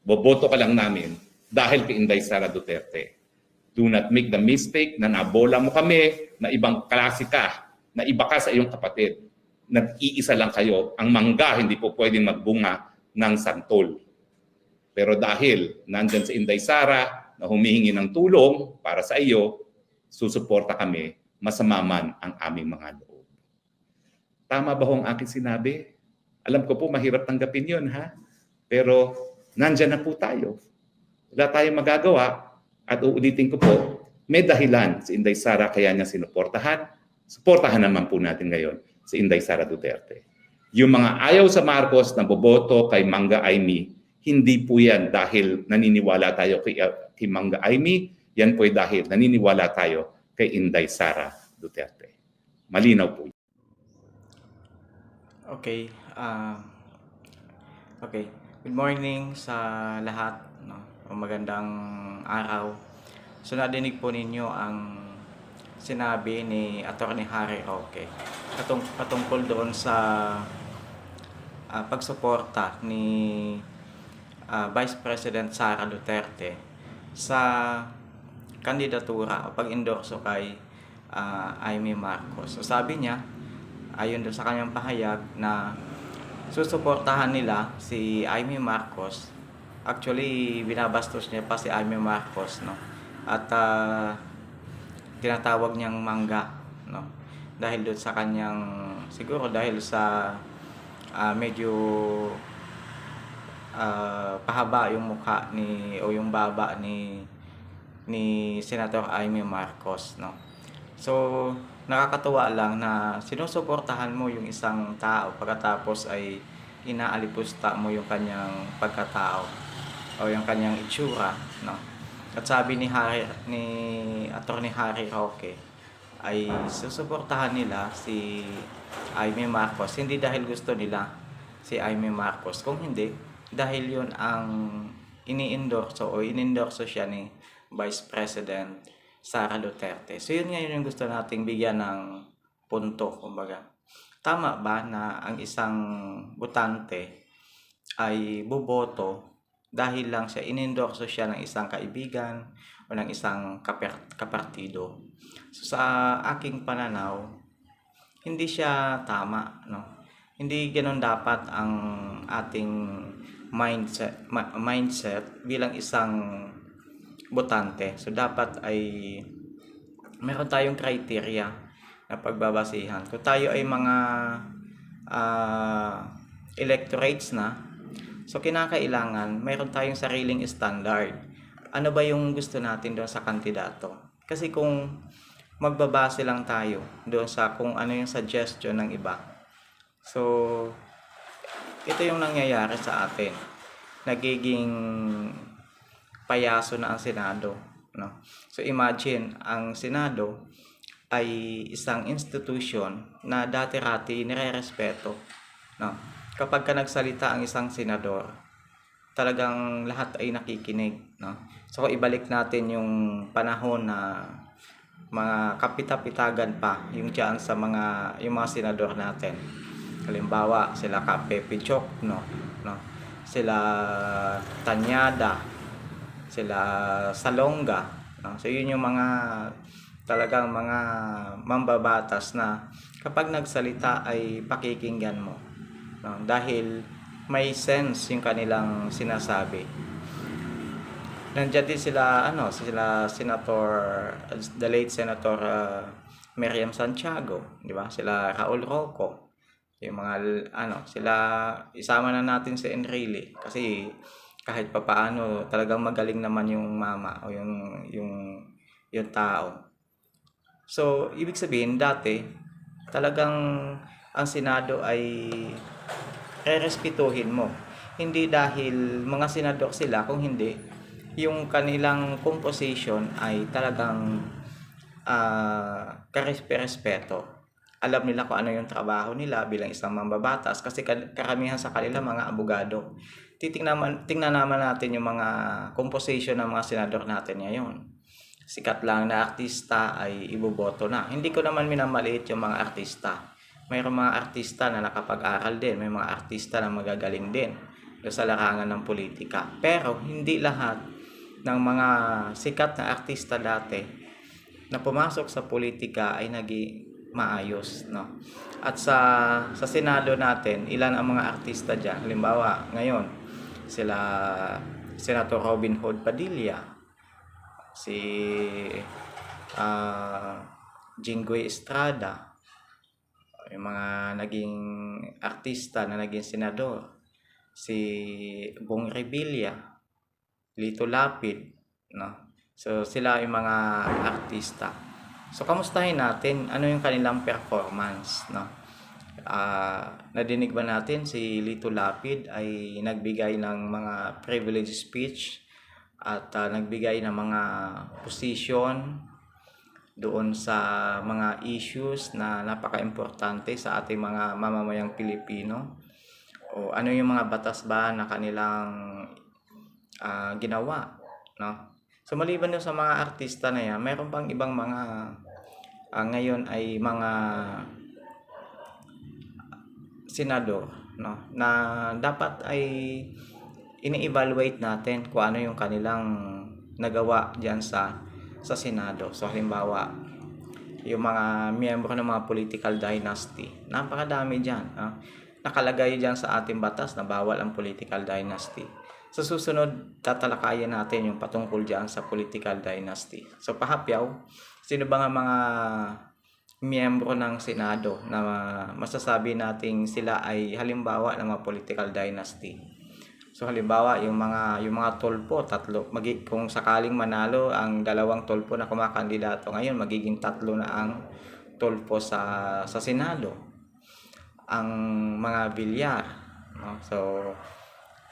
Boboto ka lang namin dahil kay Inday Sara Duterte. Do not make the mistake na nabola mo kami, na ibang klase ka, na iba ka sa iyong kapatid. Nag-iisa lang kayo. Ang mangga hindi po pwedeng magbunga ng santol. Pero dahil nandyan si Inday Sara na humihingi ng tulong para sa iyo, susuporta kami, masama man ang aming mga loob. Tama ba ang aking sinabi? Alam ko po mahirap tanggapin yun, ha? Pero nandyan na po tayo. Wala tayong magagawa at uulitin ko po, may dahilan si Inday Sara kaya niya sinuportahan. Suportahan naman po natin ngayon si Inday Sara Duterte. Yung mga ayaw sa Marcos na boboto kay Mangga Aimee, hindi po yan dahil naniniwala tayo kay Mangga Aimee, yan po ay dahil naniniwala tayo kay Inday Sara Duterte. Malinaw po. Okay. Okay. Good morning sa lahat. No? Magandang araw. So nadinig po ninyo ang sinabi ni Atty. Harry Roque patungkol doon sa pagsuporta ni Vice President Sara Duterte sa kandidatura o pag-endorso kay Aimee Marcos. So sabi niya, ayon doon sa kanyang pahayag, na susuportahan nila si Aimee Marcos. Actually, binabastos niya pa si Aimee Marcos, no? At tinatawag niyang mangga, no? Dahil doon sa kanyang, siguro dahil sa medyo pahaba yung mukha o yung baba ni Senator Aimee Marcos, no? So, nakakatuwa lang na sinusuportahan mo yung isang tao pagkatapos ay inaalipusta mo yung kanyang pagkatao o yung kanyang itsura, no? At sabi ni Atty. Harry Roque ay susuportahan nila si Aimee Marcos hindi dahil gusto nila si Aimee Marcos, kung hindi dahil yun ang inendorso siya ni Vice President Sara Duterte. So yun ngayon yung gusto nating bigyan ng punto, kumbaga. Tama ba na ang isang botante ay boboto dahil lang siya inendorso siya ng isang kaibigan o ng isang kapartido? So sa aking pananaw, hindi siya tama, no? Hindi ganoon dapat ang ating mindset bilang isang botante. So dapat ay meron tayong criteria na pagbabasihan. Kung tayo ay mga electorates na, so kinakailangan meron tayong sariling standard. Ano ba yung gusto natin doon sa kandidato? Kasi kung magbabase lang tayo doon sa kung ano yung suggestion ng iba, so ito yung nangyayari sa atin. Nagiging payaso na ang Senado, no? So imagine, ang Senado ay isang institution na dati-rati nire-respeto, no? Kapag ka nagsalita ang isang senador, talagang lahat ay nakikinig, no? So ibalik natin yung panahon na mga kapita-pitagan pa yung diyan sa yung mga senador natin. Halimbawa, sila Ka Pepe Chok, no? Sila Tanyada, sila Salonga, no? So yun yung mga talagang mga mambabatas na kapag nagsalita ay pakikinggan mo, no? Dahil may sense yung kanilang sinasabi. Nandiyan din sila the late Senator Miriam Santiago, di ba? Sila Raul Roco. Yung mga sila, isama na natin si Enrile kasi kahit papaano talagang magaling naman yung mama o yung tao. So ibig sabihin, dati talagang ang Senado ay rerespetuhin mo, hindi dahil mga senador sila, kung hindi yung kanilang composition ay talagang karespeto. Alam nila kung ano yung trabaho nila bilang isang mambabatas kasi karamihan sa kanila mga abogado. Tingnan naman natin yung mga composition ng mga senador natin ngayon. Sikat lang na artista ay iboboto na. Hindi ko naman minamaliit yung mga artista. Mayroong mga artista na nakapag-aral din, may mga artista na magagaling din. sa larangan ng politika. Pero hindi lahat ng mga sikat na artista dati na pumasok sa politika ay naging maayos, no? At sa Senado natin, ilan ang mga artista diyan? Halimbawa, ngayon sila Senator Robin Hood Padilla, si Jinggoy Estrada, yung mga naging artista na naging senador, si Bong Revilla, Lito Lapid, no? So sila yung mga artista. So kamustahin natin ano yung kanilang performance, no? Nadinig ba natin si Lito Lapid ay nagbigay ng mga privilege speech at nagbigay ng mga position doon sa mga issues na napaka-importante sa ating mga mamamayang Pilipino, o ano yung mga batas ba na kanilang ginawa, no? So maliban doon sa mga artista na yan, mayroon pang ibang mga ngayon ay mga senador, no, na dapat ay ini-evaluate natin kung ano yung kanilang nagawa diyan sa Senado. So halimbawa, yung mga miyembro ng mga political dynasty, napakadami diyan, no? Nakalagay diyan sa ating batas na bawal ang political dynasty. Sa susunod, tatalakayan natin yung patungkol diyan sa political dynasty. So pahapyaw, sino ba nga mga miyembro ng Senado na masasabi nating sila ay halimbawa ng mga political dynasty? So halimbawa, yung mga tulpo, tatlo, kung sakaling manalo ang dalawang tulpo na kumakandidato ngayon, magiging tatlo na ang tulpo sa Senado. Ang mga bilyar, no? So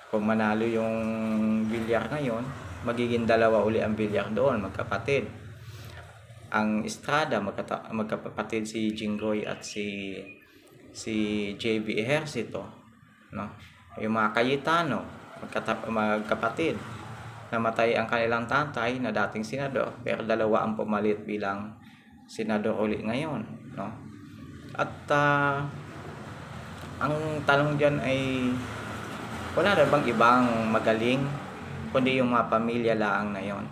kung manalo yung bilyar ngayon, magiging dalawa uli ang bilyar doon, magkapatid. Ang Estrada, magkapatid si Jinggoy at si JB Ejercito, no? Yung mga Cayetano, magkapatid. Namatay ang kanilang tatay na dating senador, pero dalawa ang pumalit bilang senador uli ngayon, no? At ang tanong diyan ay, wala na bang ibang magaling kundi yung mga pamilya lang na yon?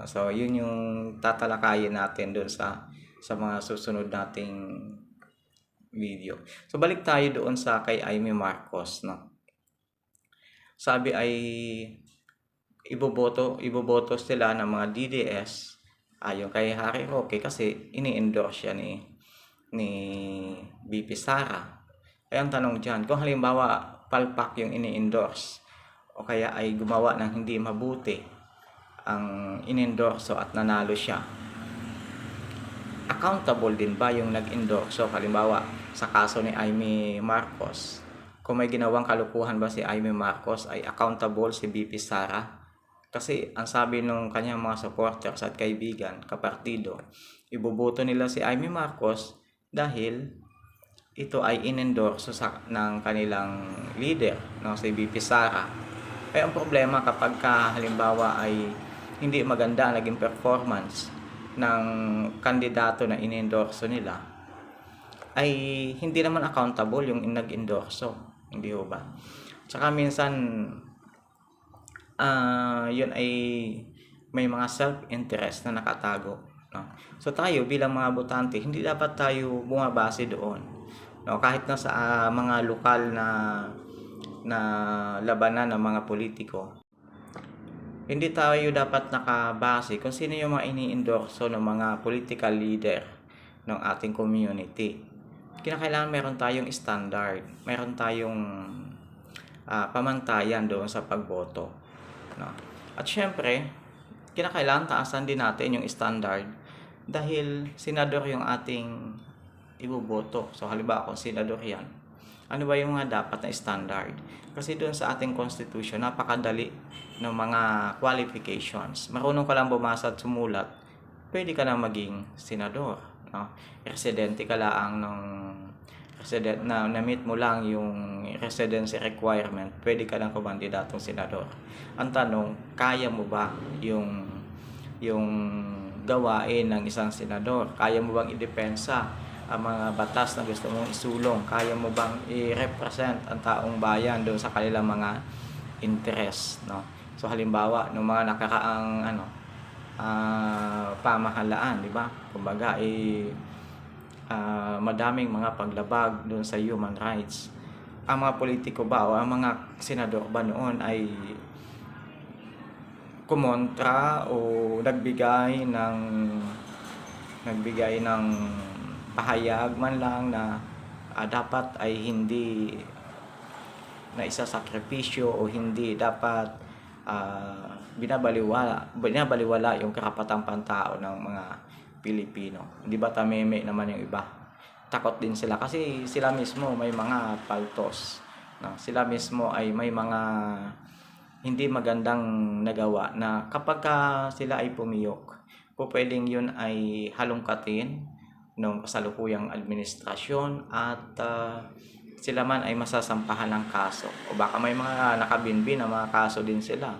So yun yung tatalakayin natin doon sa mga susunod nating video. So balik tayo doon sa kay Amy Marcos, no? Sabi ay iboboto sila ng mga DDS ayon kay Harry Roque kasi ini-endorse siya ni BP Sara. Kaya ang tanong diyan, kung halimbawa palpak yung ini-endorse o kaya ay gumawa ng hindi mabuti ang in-endorso at nanalo siya, accountable din ba yung nag-endorso? Halimbawa sa kaso ni Amy Marcos, kung may ginawang kalukuhan ba si Amy Marcos, ay accountable si BP Sara? Kasi ang sabi ng kanyang mga supporters at kaibigan, kapartido, iboboto nila si Amy Marcos dahil ito ay in-endorso ng kanilang leader, no, si BP Sara. Kaya ang problema kapag halimbawa ay hindi maganda ang naging performance ng kandidato na in-endorso nila, ay hindi naman accountable yung nag-endorso, hindi ho ba? Tsaka minsan yun ay may mga self-interest na nakatago, no? So tayo bilang mga botante, hindi dapat tayo bumabase doon, no? Kahit na sa mga lokal na labanan ng mga politiko, hindi tayo dapat nakabase kung sino yung mga ini-endorso ng mga political leader ng ating community. Kinakailangan meron tayong standard, meron tayong pamantayan doon sa pagboto, no? At syempre, kinakailangan taasan din natin yung standard dahil senador yung ating iboboto. So halimbawa kung senador yan, ano ba yung mga dapat na standard? Kasi doon sa ating constitution, napakadali ng mga qualifications. Marunong ka lang bumasa at sumulat, pwede ka na maging senador, no? Residente ka lang na-meet mo lang yung residency requirement, pwede ka lang kumandidatong senador. Ang tanong, kaya mo ba yung gawain ng isang senador? Kaya mo bang idepensa ang mga batas na gusto mong isulong? Kaya mo bang i-represent ang taong bayan doon sa kanilang mga interest, no? So halimbawa, ng mga nakaraang pamahalaan, di ba? Kumbaga, madaming mga paglabag doon sa human rights. Ang mga politiko ba o ang mga senador ba noon ay kumontra o nagbigay ng pahayag man lang na dapat ay hindi na isasakripisyo o hindi dapat binabaliwala yung karapatang pantao ng mga Pilipino. Hindi ba tameme naman yung iba? Takot din sila kasi sila mismo may mga paltos. No? Sila mismo ay may mga hindi magandang nagawa na kapag sila ay pumiyok, pwedeng yun ay halongkatin ng kasalukuyang administrasyon at sila man ay masasampahan ng kaso. O baka may mga nakabinbin na mga kaso din sila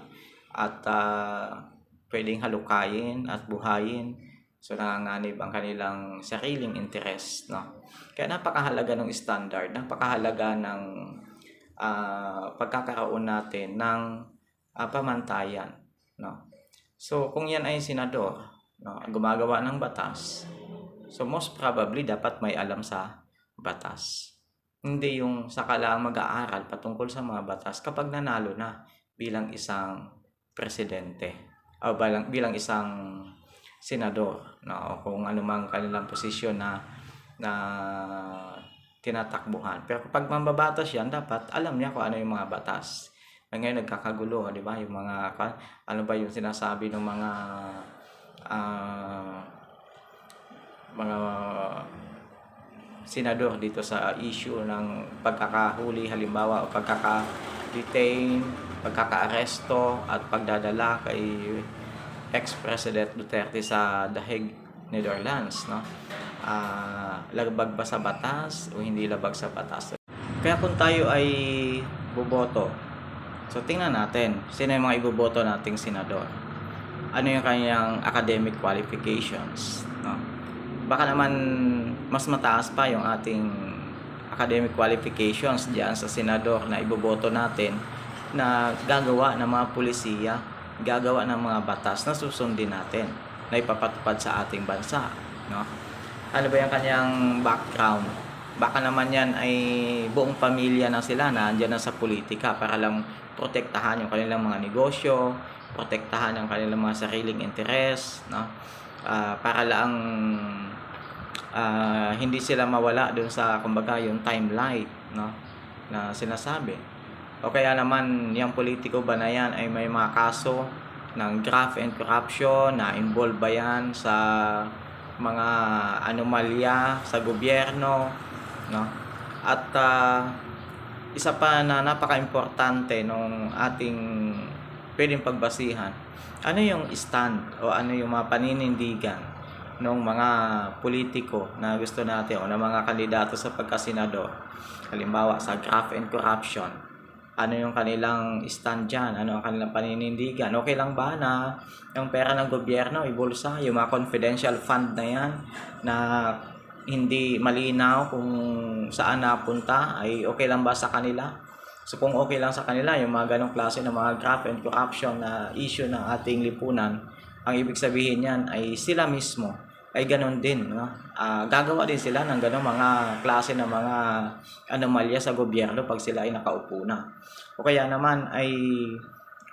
at pwedeng halukayin at buhayin. So nanganganib ang kanilang sariling interest, no? Kaya napakahalaga ng standard, napakahalaga ng pagkakaroon natin ng pamantayan, no? So kung yan ay senador, no, gumagawa ng batas, so most probably dapat may alam sa batas. Hindi yung saka lang mag-aaral patungkol sa mga batas kapag nanalo na bilang isang presidente o bilang isang senador, no, o kung anumang kanilang posisyon na tinatakbuhan. Pero kapag mambabatas yan, dapat alam niya kung ano yung mga batas. Ngayon nagkakagulo, di ba? Yung mga ano ba yung sinasabi ng mga senador dito sa issue ng pagkakahuli halimbawa o pagkaka-detain, pagkaka-aresto at pagdadala kay ex-President Duterte sa The Hague, Netherlands, no? Labag ba sa batas o hindi labag sa batas? Kaya kung tayo ay boboto, so tingnan natin sino yung mga iboboto nating senador. Ano yung kanyang academic qualifications, no? Baka naman mas mataas pa yung ating academic qualifications diyan sa senador na iboboto natin na gagawa ng mga pulisiya, gagawa ng mga batas na susundin natin, na ipapatupad sa ating bansa, no? Ano ba yung kanyang background? Baka naman yan ay buong pamilya na sila na andyan na sa politika para lang protektahan yung kanilang mga negosyo, protektahan ang kanilang mga sariling interes, no? Para lang hindi sila mawala dun sa kumbaga yung timeline, no, na sinasabi. O kaya naman yung politiko ba na yan ay may mga kaso ng graft and corruption na involved ba yan sa mga anomalya sa gobyerno, no? At isa pa na napaka-importante nung ating pwedeng pagbasihan, ano yung stand o ano yung mga paninindigan ng mga politiko na gusto natin o ng mga kandidato sa pagkasenador. Halimbawa sa graft and corruption, ano yung kanilang stand dyan, ano ang kanilang paninindigan, okay lang ba na yung pera ng gobyerno ibulsa, yung mga confidential fund na yan na hindi malinaw kung saan napunta, ay okay lang ba sa kanila? So kung okay lang sa kanila yung mga ganong klase ng mga graft and corruption na issue ng ating lipunan, ang ibig sabihin yan ay sila mismo ay ganon din, no? Gagawa din sila ng ganong mga klase ng mga anomalya sa gobyerno pag sila ay nakaupo na. O kaya naman ay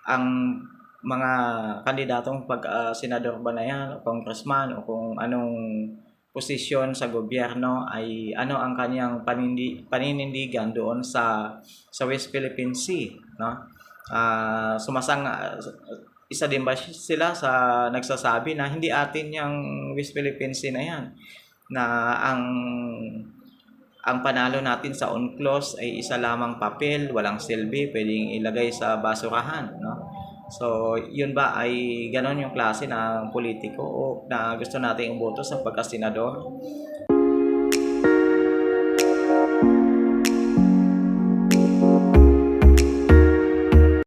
ang mga kandidatong senador ba na yan o congressman o kung anong posisyon sa gobyerno ay ano ang kanyang paninindigan doon sa West Philippine Sea, no? Isa din ba sila sa nagsasabi na hindi atin yung West Philippine Sea na yan, na ang panalo natin sa UNCLOS ay isa lamang papel, walang silbi, pwedeng ilagay sa basurahan, no? So yun ba ay ganon yung klase ng politiko o na gusto nating iboto sa pagkasenador?